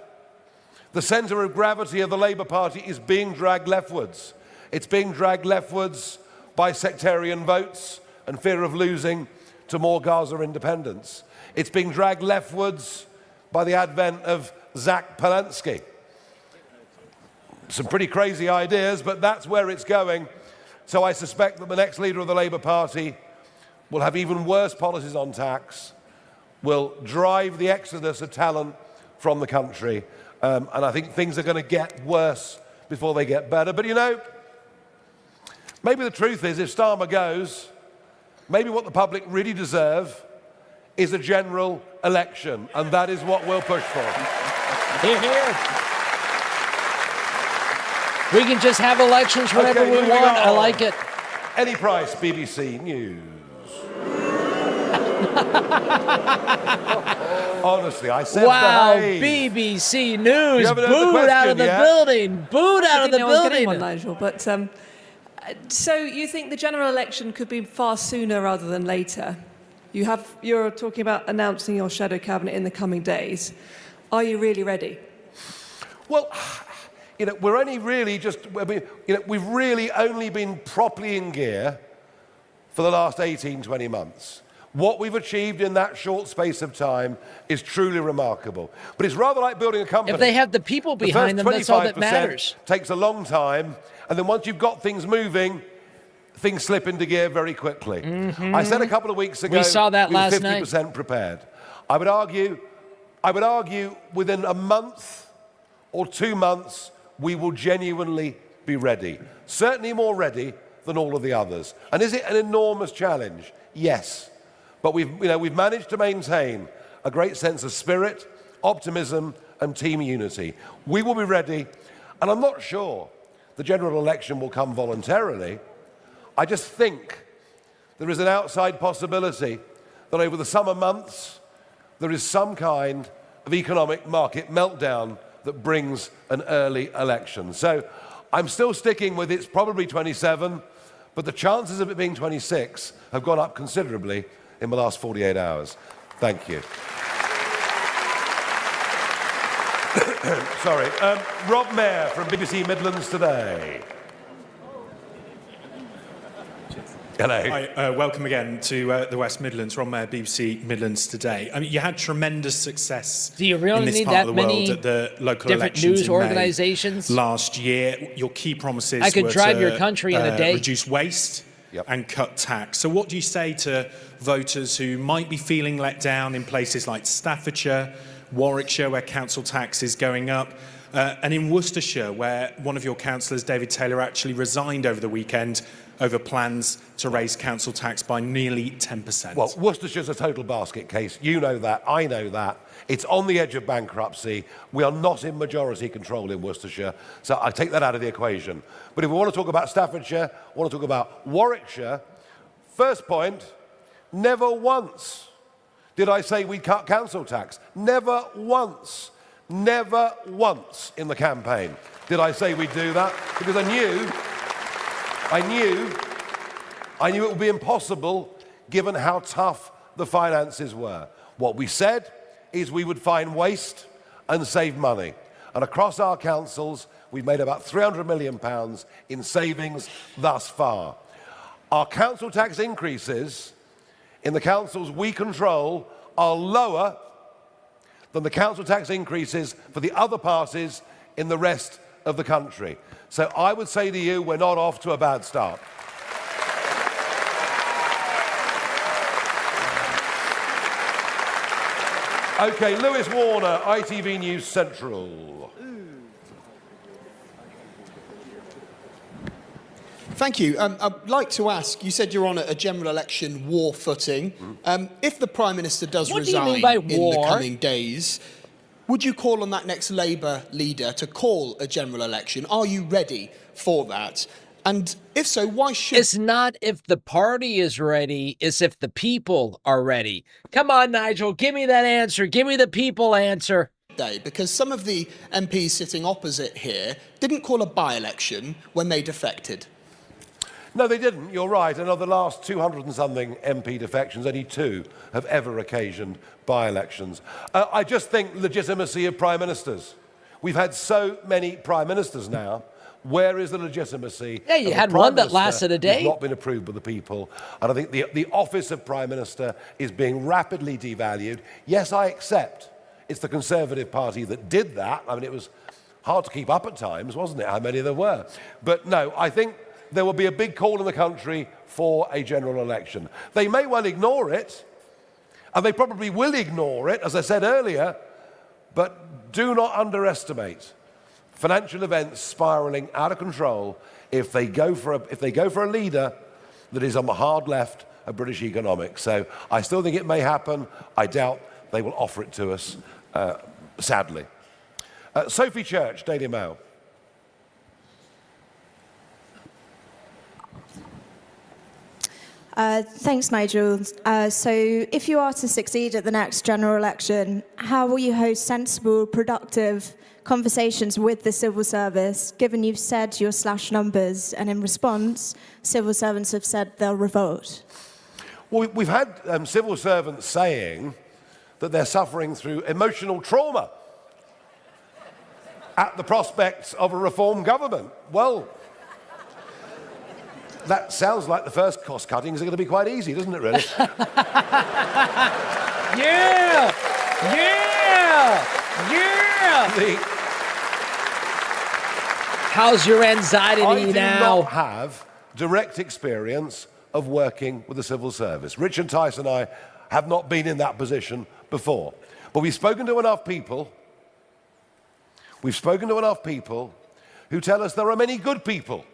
The centre of gravity of the Labour Party is being dragged leftwards. It's being dragged leftwards by sectarian votes and fear of losing to more Gaza independence. It's being dragged leftwards by the advent of Zach Polanski. Some pretty crazy ideas, but that's where it's going. So I suspect that the next leader of the Labour Party will have even worse policies on tax, will drive the exodus of talent from the country, and I think things are going to get worse before they get better. But you know, maybe the truth is, if Starmer goes, maybe what the public really deserve is a general election, and that is what we'll push for. Hear, hear. We can just have elections whenever we want. I like it. Any price, BBC News. Honestly, I said wow, behave. BBC News, You haven't heard the booed out of the question yet? building, booed out of the I was getting building. one, Nigel, but so you think the general election could be far sooner rather than later? You're talking about announcing your shadow cabinet in the coming days. Are you really ready? Well, you know, we're only really just, we've really only been properly in gear for the last 18, 20 months. What we've achieved in that short space of time is truly remarkable. But it's rather like building a company. If they have the people behind them, that's all that matters. Takes a long time, and then once you've got things moving, things slip into gear very quickly. I said a couple of weeks ago, we saw that last we were 50% prepared. I would argue within a month or 2 months, we will genuinely be ready. Certainly more ready than all of the others. And is it an enormous challenge? Yes. But we've managed to maintain a great sense of spirit, optimism, and team unity. We will be ready, and I'm not sure the general election will come voluntarily. I just think there is an outside possibility that over the summer months, there is some kind of economic market meltdown that brings an early election. So I'm still sticking with it's probably 27, but the chances of it being 26 have gone up considerably in the last 48 hours. Thank you. Sorry. Rob Mayer from BBC Midlands Today. Hello. Hi, welcome again to the West Midlands. Rob Mayer, BBC Midlands Today. I mean, you had tremendous success Do you really in this need part that of the many world at the local different elections news in organizations? May last year. Your key promises I could were drive to, your country in a day. reduce waste and cut tax. So what do you say to voters who might be feeling let down in places like Staffordshire, Warwickshire, where council tax is going up, and in Worcestershire, where one of your councillors, David Taylor, actually resigned over the weekend over plans to raise council tax by nearly 10%. Well, Worcestershire's a total basket case. You know that, I know that. It's on the edge of bankruptcy. We are not in majority control in Worcestershire, so I take that out of the equation. But if we want to talk about Staffordshire, want to talk about Warwickshire, first point, never once did I say we'd cut council tax. Never once in the campaign did I say we'd do that, because I knew it would be impossible given how tough the finances were. What we said is we would find waste and save money. And across our councils, we've made about £300 million in savings thus far. Our council tax increases in the councils we control are lower than the council tax increases for the other parties in the rest of the country. So I would say to you, we're not off to a bad start. Okay, Lewis Warner, ITV News Central. Thank you. I'd like to ask, you said you're on a general election war footing. If the Prime Minister does resign in the coming days, would you call on that next Labour leader to call a general election? Are you ready for that? And if so, why should... It's not if the party is ready, it's if the people are ready. Come on, Nigel, give me that answer. Give me the people answer. Because some of the MPs sitting opposite here didn't call a by-election when they defected. No, they didn't. You're right. And of the last 200 and something MP defections, only 2 have ever occasioned by-elections. I just think legitimacy of prime ministers. We've had so many prime ministers now. Where is the legitimacy? Yeah, you had one that lasted a day. Who's not been approved by the people. And I think the office of prime minister is being rapidly devalued. Yes, I accept it's the Conservative Party that did that. I mean, it was hard to keep up at times, wasn't it, how many there were? But no, I think there will be a big call in the country for a general election. They may well ignore it, and they probably will ignore it, as I said earlier, but do not underestimate financial events spiralling out of control if they go for a leader that is on the hard left of British economics. So I still think it may happen. I doubt they will offer it to us, sadly. Sophie Church, Daily Mail. Thanks, Nigel. So if you are to succeed at the next general election, how will you host sensible, productive conversations with the civil service, given you've said you'll slash numbers, and in response, civil servants have said they'll revolt? Well, we've had civil servants saying that they're suffering through emotional trauma at the prospects of a reform government. Well, that sounds like the first cost cuttings are going to be quite easy, doesn't it, really? Yeah! Yeah! Yeah! How's your anxiety now? I do not have direct experience of working with the civil service. Richard Tice and I have not been in that position before. But we've spoken to enough people. We've spoken to enough people who tell us there are many good people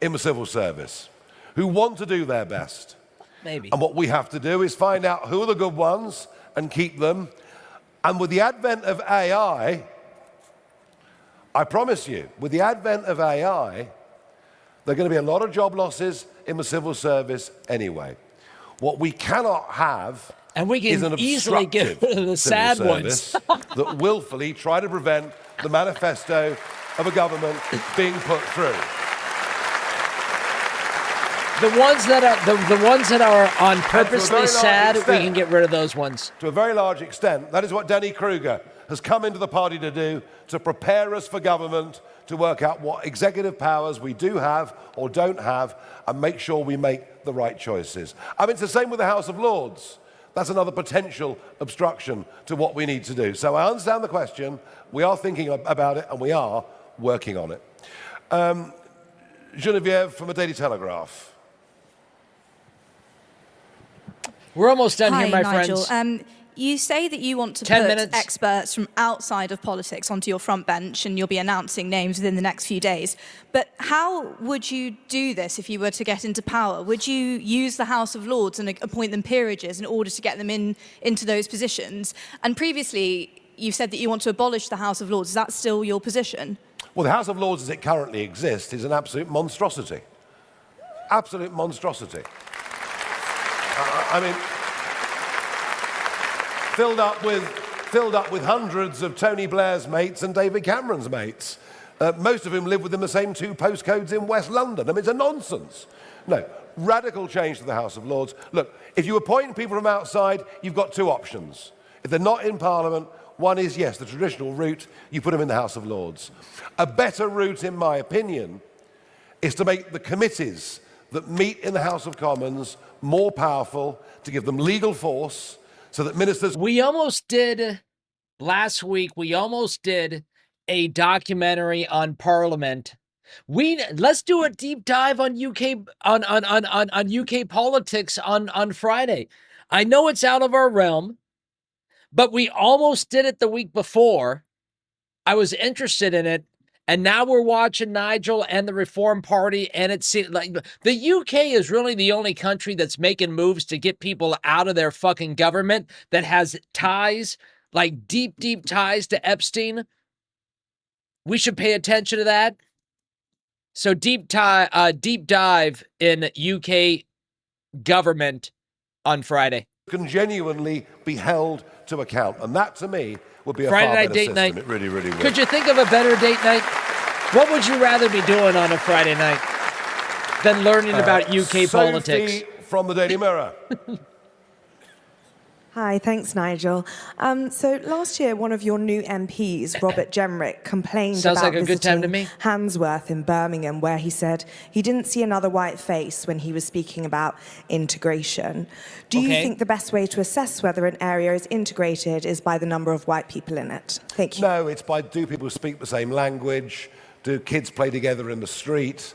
in the civil service who want to do their best. Maybe. And what we have to do is find out who are the good ones and keep them. And with the advent of AI, I promise you, with the advent of AI, there are going to be a lot of job losses in the civil service anyway. What we cannot have and we can is an easily get rid of the sad ones that willfully try to prevent the manifesto of a government being put through. The ones that are on purposely sad, we can get rid of those ones. To a very large extent, that is what Danny Kruger has come into the party to do, to prepare us for government, to work out what executive powers we do have or don't have, and make sure we make the right choices. I mean, it's the same with the House of Lords. That's another potential obstruction to what we need to do. So I understand the question. We are thinking about it, and we are working on it. Genevieve from the Daily Telegraph. We're almost done here, my Nigel. friends. You say that you want to 10 put minutes. experts from outside of politics onto your front bench, and you'll be announcing names within the next few days. But how would you do this if you were to get into power? Would you use the House of Lords and appoint them peerages in order to get them into those positions? And previously, you said that you want to abolish the House of Lords. Is that still your position? Well, the House of Lords as it currently exists is an absolute monstrosity. Absolute monstrosity. I mean, filled up with hundreds of Tony Blair's mates and David Cameron's mates, most of whom live within the same 2 postcodes in West London. I mean, it's a nonsense. No, radical change to the House of Lords. Look, if you appoint people from outside, you've got 2 options. If they're not in Parliament, one is, yes, the traditional route, you put them in the House of Lords. A better route, in my opinion, is to make the committees that meet in the House of Commons more powerful, to give them legal force, so that ministers... We almost did, last week, we almost did a documentary on Parliament. Let's do a deep dive on UK politics on Friday. I know it's out of our realm, but we almost did it the week before. I was interested in it. And now we're watching Nigel and the Reform Party, and it seems like the UK is really the only country that's making moves to get people out of their fucking government that has ties, like deep, deep ties to Epstein. We should pay attention to that. So deep dive in UK government on Friday. Can genuinely be held to account, and that to me would be a Friday far night better date system. night. It really, really would. Could you think of a better date night? What would you rather be doing on a Friday night than learning about UK politics? Sophie from the Daily Mirror. Hi, thanks, Nigel. So last year, one of your new MPs, Robert Jenrick, complained Sounds about like a good time to me. Handsworth in Birmingham, where he said he didn't see another white face when he was speaking about integration. Do you think the best way to assess whether an area is integrated is by the number of white people in it? Thank you. No, it's by do people speak the same language? Do kids play together in the street?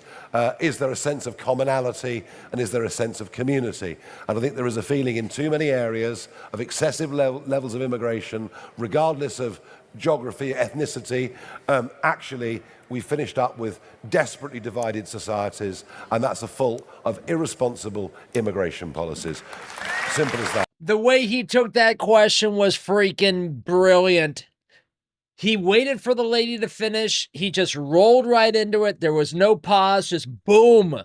Is there a sense of commonality, and is there a sense of community? And I think there is a feeling in too many areas of excessive levels of immigration, regardless of geography, ethnicity. Actually, we finished up with desperately divided societies, and that's a fault of irresponsible immigration policies. Simple as that. The way he took that question was freaking brilliant. He waited for the lady to finish. He just rolled right into it. There was no pause, just boom.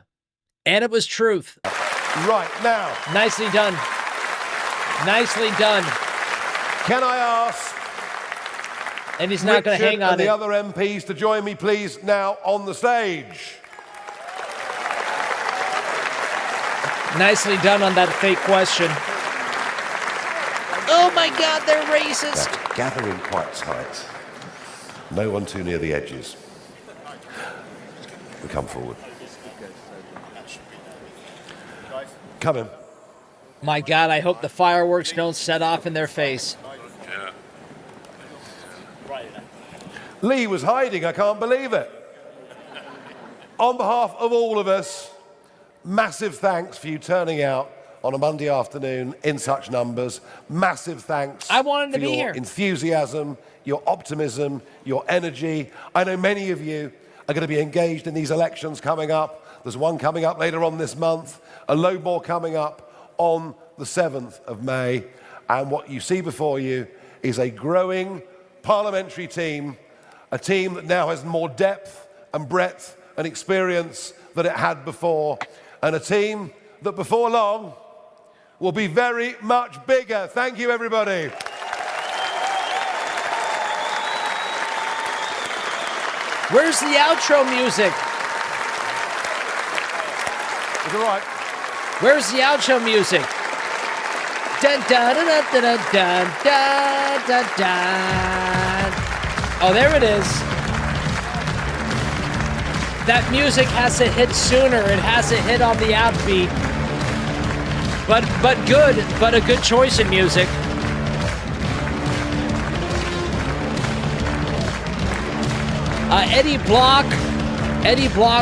And it was truth. Right, now. Nicely done. Nicely done. Can I ask... And he's not going to hang on and the other MPs to join me, please, now on the stage. Nicely done on that fake question. Oh my God, they're racist. Now, gather in quite tight. No one too near the edges. We come forward. Come in. My God, I hope the fireworks don't set off in their face. Lee was hiding, I can't believe it. On behalf of all of us, massive thanks for you turning out on a Monday afternoon in such numbers. Massive thanks. I wanted to be your here. Enthusiasm, your optimism, your energy. I know many of you are going to be engaged in these elections coming up. There's one coming up later on this month, a low ball coming up on the 7th of May. And what you see before you is a growing parliamentary team, a team that now has more depth and breadth and experience than it had before, and a team that before long will be very much bigger. Thank you, everybody. Where's the outro music? It's all right. Where's the outro music? Dun, dun, dun, dun, dun, dun, dun, dun, dun. Oh, there it is. That music has to hit sooner. It has to hit on the outbeat. But a good choice in music. Eddie Block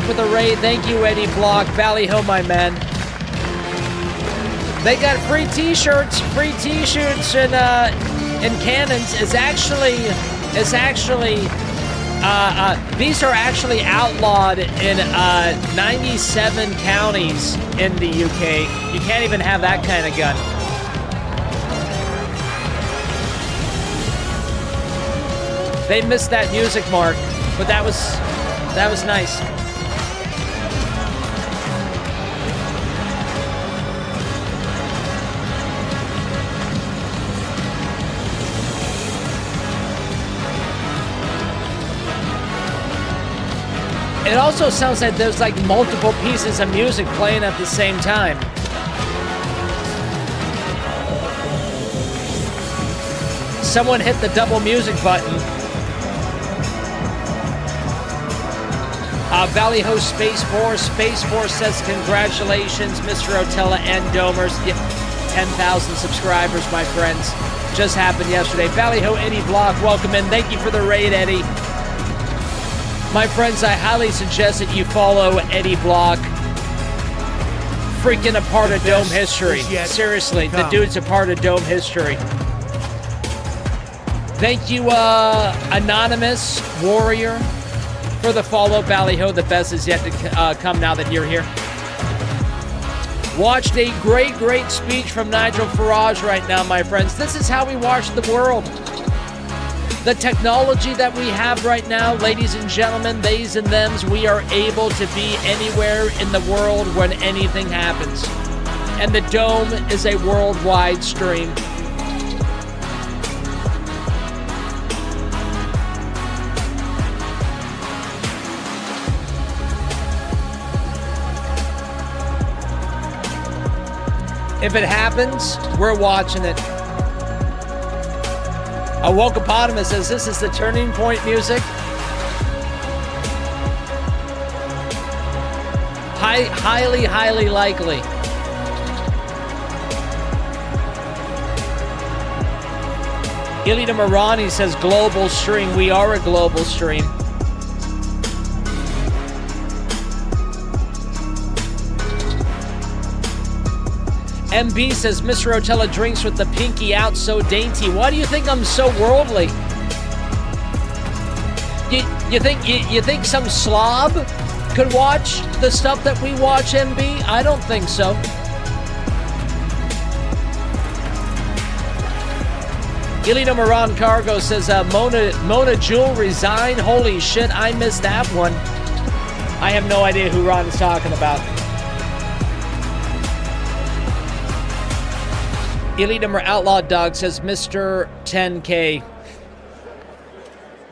with a raid. Thank you, Eddie Block. Ballyhoo, my man. They got free T-shirts and cannons. These are actually outlawed in 97 counties in the UK. You can't even have that kind of gun. They missed that music mark, but that was nice. It also sounds like there's like multiple pieces of music playing at the same time. Someone hit the double music button. Ballyhoo Space Force says congratulations, Mr. Rotella and Domers. 10,000 subscribers, my friends. Just happened yesterday. Ballyhoo Eddie Block, welcome in. Thank you for the raid, Eddie. My friends, I highly suggest that you follow Eddie Block. Freaking a part of Dome history. Seriously, the dude's a part of Dome history. Thank you, Anonymous Warrior, for the follow. Ballyhoo, the best is yet to come now that you're here. Watched a great speech from Nigel Farage right now, my friends. This is how we watch the world. The technology that we have right now, ladies and gentlemen, theys and thems, we are able to be anywhere in the world when anything happens. And the Dome is a worldwide stream. If it happens, we're watching it. A Wokeopotamus says this is the turning point music. Highly likely. Ilita Marani says global stream. We are a global stream. MB says, Mr. Rotella drinks with the pinky out so dainty. Why do you think I'm so worldly? You think some slob could watch the stuff that we watch, MB? I don't think so. Elena Moran Cargo says, Mona Jewel resign. Holy shit, I missed that one. I have no idea who Ron is talking about. Elite Number Outlaw Dog says, Mr. 10K.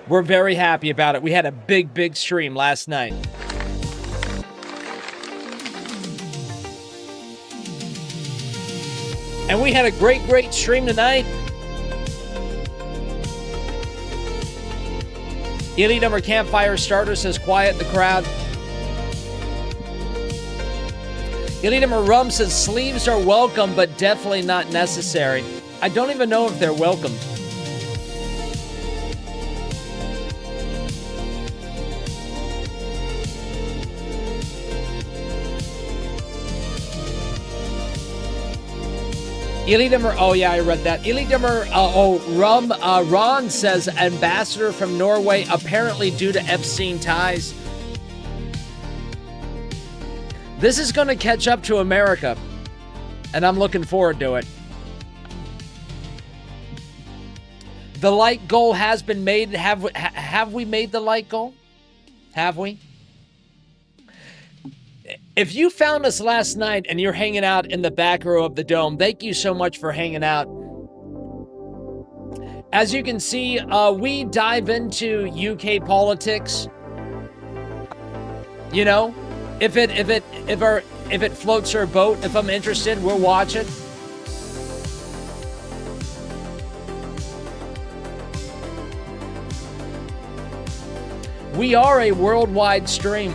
We're very happy about it. We had a big stream last night. And we had a great stream tonight. Elite Number Campfire Starter says, quiet the crowd. Elite Number Rum says, sleeves are welcome, but definitely not necessary. I don't even know if they're welcome. Elite Number, oh yeah, I read that. Elite Number, Ron says, ambassador from Norway, apparently due to Epstein ties. This is going to catch up to America, and I'm looking forward to it. The light goal has been made. Have we made the light goal? Have we? If you found us last night and you're hanging out in the back row of the Dome, thank you so much for hanging out. As you can see, we dive into UK politics. You know, if it floats our boat, if I'm interested, we'll watch it. We are a worldwide stream.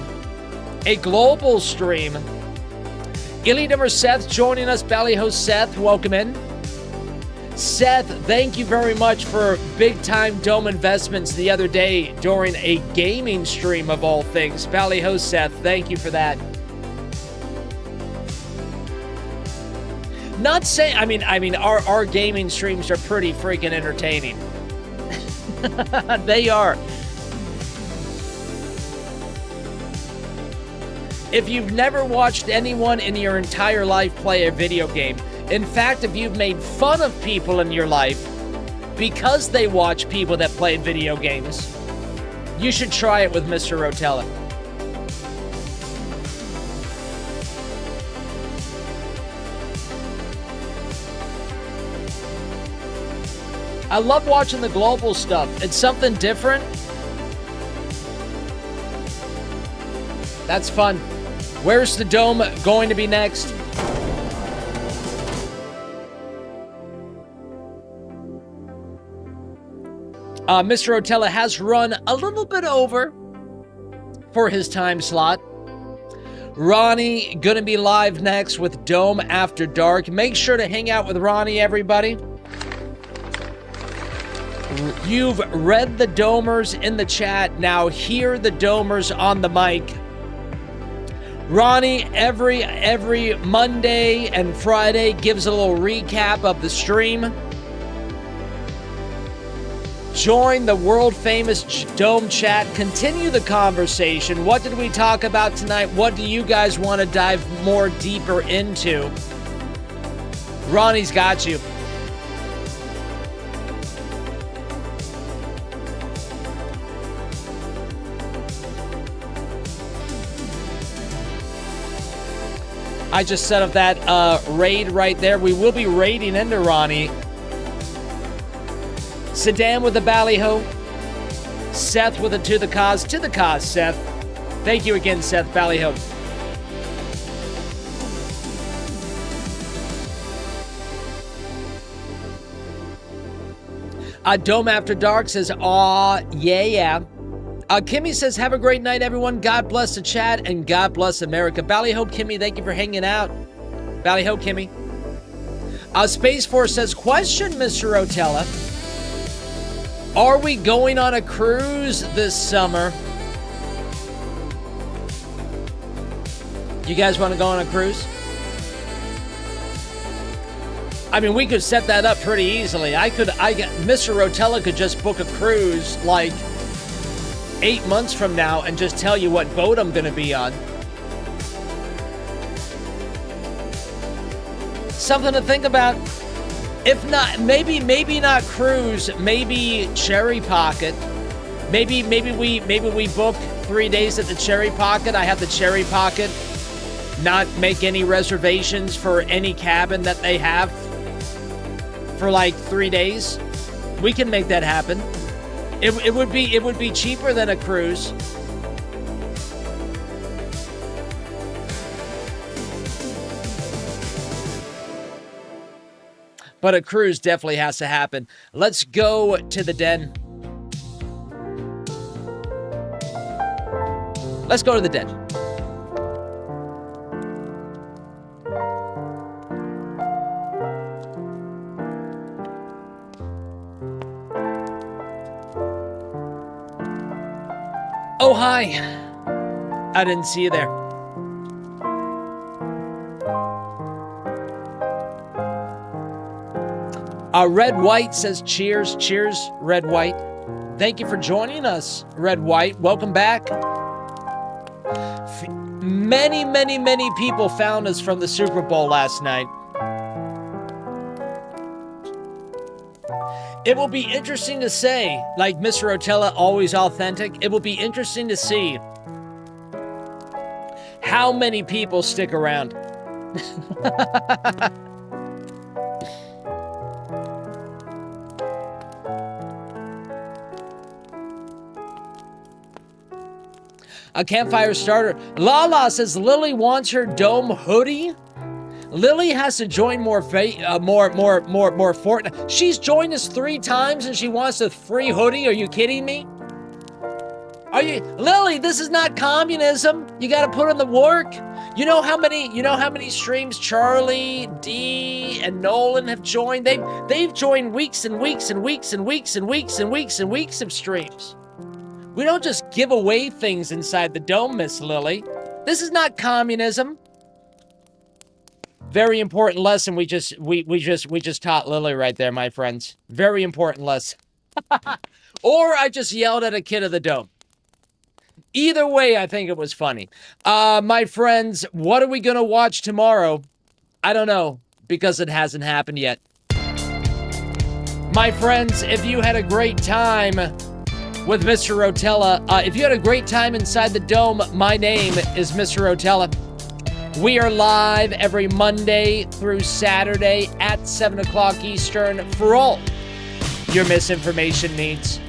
A global stream. Elite Number Seth joining us. Ballyho Seth, welcome in. Seth, thank you very much for big-time Dome investments the other day during a gaming stream of all things. Ballyho Seth, thank you for that. Not saying, I mean, our gaming streams are pretty freaking entertaining. They are. If you've never watched anyone in your entire life play a video game, in fact, if you've made fun of people in your life because they watch people that play video games, you should try it with Mr. Rotella. I love watching the global stuff. It's something different. That's fun. Where's the Dome going to be next? Mr. Rotella has run a little bit over for his time slot. Ronnie gonna be live next with Dome After Dark. Make sure to hang out with Ronnie, everybody. You've read the Domers in the chat. Now hear the Domers on the mic. Ronnie, every Monday and Friday, gives a little recap of the stream. Join the world-famous Dome chat. Continue the conversation. What did we talk about tonight? What do you guys want to dive more deeper into? Ronnie's got you. I just set up that raid right there. We will be raiding into Ronnie. Saddam with the Ballyho. Seth with a to the cause, Seth. Thank you again, Seth. Ballyho. Dome After Dark says, aw, yeah. Kimmy says, have a great night, everyone. God bless the chat and God bless America. Ballyho, Kimmy, thank you for hanging out. Ballyho, Kimmy. Space Force says, question, Mr. Rotella. Are we going on a cruise this summer? You guys want to go on a cruise? I mean, we could set that up pretty easily. Mr. Rotella could just book a cruise like 8 months from now and just tell you what boat I'm going to be on. Something to think about. If not, maybe not cruise, maybe Cherry Pocket. Maybe we book 3 days at the Cherry Pocket. I have the Cherry Pocket. Not make any reservations for any cabin that they have for like 3 days. We can make that happen. It would be cheaper than a cruise. But a cruise definitely has to happen. Let's go to the den. Let's go to the den. Oh, hi. I didn't see you there. Red White says cheers. Cheers, Red White. Thank you for joining us, Red White. Welcome back. Many people found us from the Super Bowl last night. It will be interesting to say, like Mr. Rotella, always authentic, it will be interesting to see how many people stick around. A campfire starter. Lala says Lily wants her dome hoodie. Lily has to join more Fortnite. She's joined us 3 times and she wants a free hoodie. Are you kidding me? Are you, Lily? This is not communism. You got to put in the work. You know how many streams Charlie, D, and Nolan have joined. They've joined weeks and weeks and weeks and weeks and weeks and weeks and weeks of streams. We don't just give away things inside the dome, Miss Lily. This is not communism. Very important lesson we just taught Lily right there, my friends. Very important lesson. Or I just yelled at a kid of the dome. Either way, I think it was funny. My friends, what are we going to watch tomorrow? I don't know, because it hasn't happened yet. My friends, if you had a great time with Mr. Rotella, if you had a great time inside the dome, my name is Mr. Rotella. We are live every Monday through Saturday at 7 o'clock Eastern for all your misinformation needs.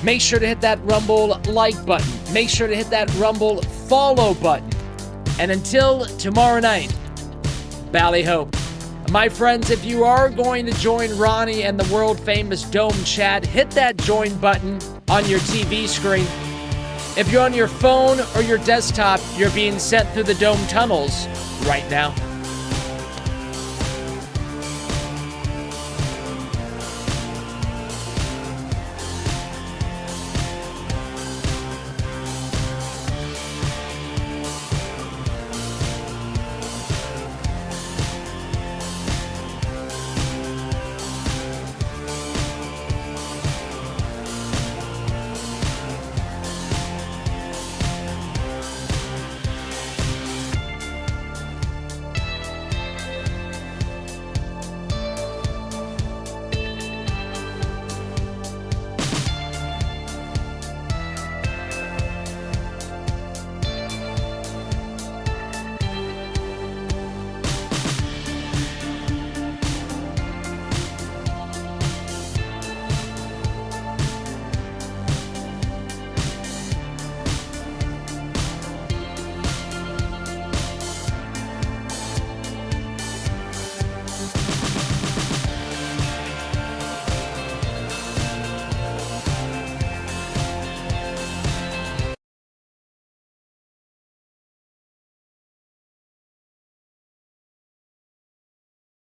Make sure to hit that Rumble like button. Make sure to hit that Rumble follow button. And until tomorrow night, Ballyho. My friends, if you are going to join Ronnie and the world famous Dome chat, hit that join button on your TV screen. If you're on your phone or your desktop, you're being sent through the Dome tunnels right now.